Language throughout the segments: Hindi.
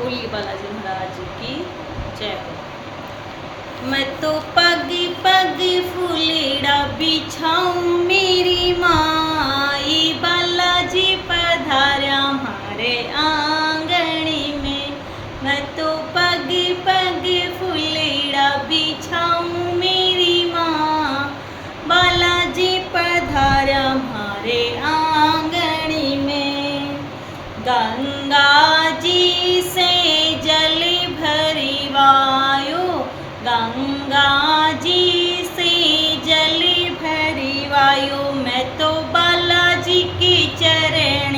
बोलिए बालाजी महाराज की जय हो। मैं तो पग पग फूलेड़ा बिछाऊं मेरी माई, बालाजी पधारा हमारे आंगनी में। मैं तो पग पग फूलेड़ा बिछाऊं मेरी माँ, बालाजी पधारा हमारे आंगनी में। गंगा जी से जल भरी वायो, गंगा जी से जल भरी वायो। मैं तो बालाजी के चरण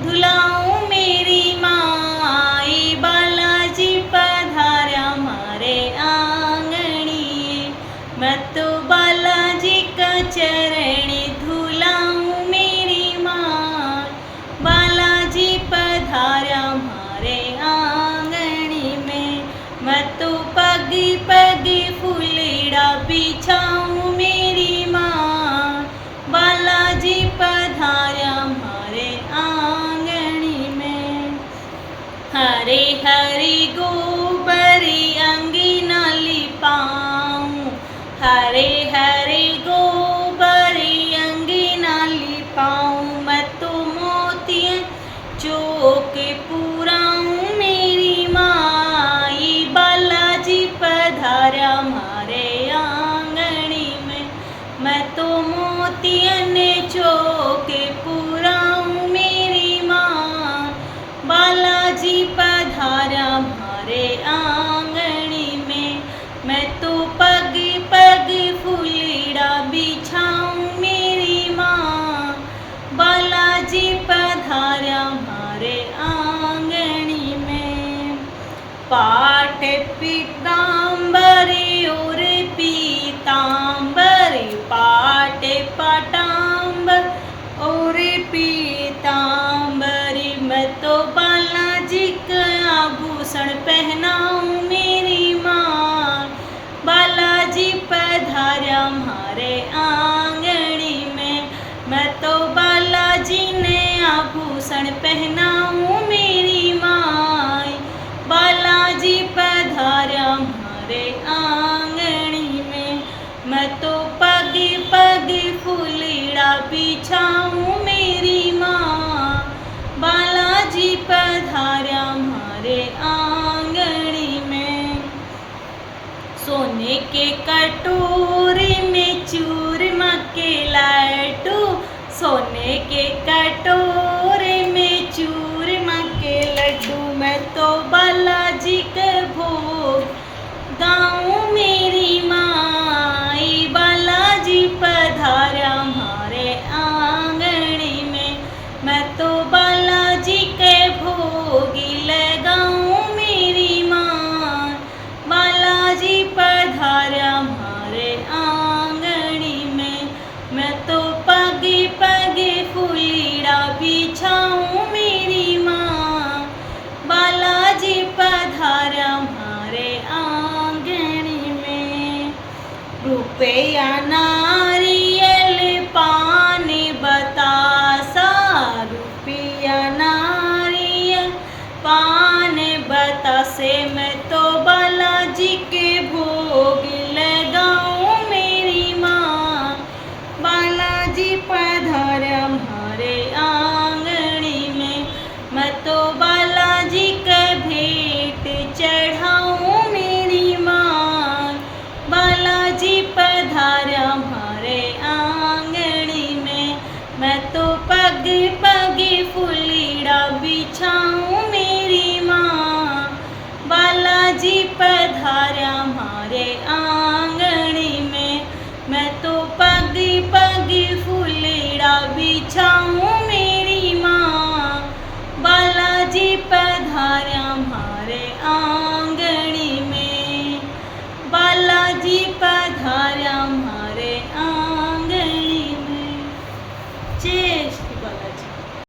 धुलाऊं मेरी माई, बालाजी पधारा हमारे आंगनी। मैं तो बालाजी का चरण धुलाऊं मेरी माँ, बालाजी पधारा हमारे आंगनी में। मैं तो पग पग फूलेड़ा बिछाऊं मेरी माँ, बालाजी पधारा हमारे आंगनी में। हरे हरे गोबरी अंगना लिपाऊं, हरे हरे गोबरी अंगना लिपाऊं। मैं तो मोतियां चौक पुराऊं मेरी माई, बालाजी पधारा हमारे आंगनी में। मैं तो मोतियन चौक पुराऊं मेरी माँ, बालाजी पधारा हमारे आंगनी में। मैं तो पग पग फूलेड़ा बिछाऊं मेरी माँ, बालाजी पधारा हमारे आंगनी में। पाठ पीताम्बरी और पीताम्बरी, पाठ पटाम्बर और पीताम्बरी। मैं तो बालाजी का आभूषण पहनाऊं मेरी माँ, बालाजी पधारा हमारे आंगनी में। मैं तो बालाजी ने आभूषण पहनाऊं मेरी माँ, बालाजी पधारा हमारे आंगनी में। मैं तो पग पग फूलेड़ा बिछाऊं मेरी माँ, बालाजी पधारा हमारे आंगनी में। सोने के कटोरे में चूरमा के लड्डू, सोने के कटोरे में चूरमा के लड्डू। मैं तो बालाजी के भोग गाऊं मेरी माई, बालाजी पधारा हमारे आंगनी में। मैं तो बालाजी के भोग लगाऊं मेरी माँ, बालाजी पधारा हमारे आंगनी में। मैं तो पग पग फूलेड़ा बिछाऊं मेरी माँ, बालाजी पधारा हमारे आंगनी में। रुपया नारियल पान बतासा, रुपया नारियल पान बतासे। मैं तो बालाजी के भोग लगाऊं मेरी माँ, बालाजी पधारा हमारे आंगनी में। मैं तो बालाजी का भेंट चढ़ाऊं मेरी माँ, बालाजी पधारा हमारे आंगनी में। मैं तो पग पग फूलेड़ा बिछाऊं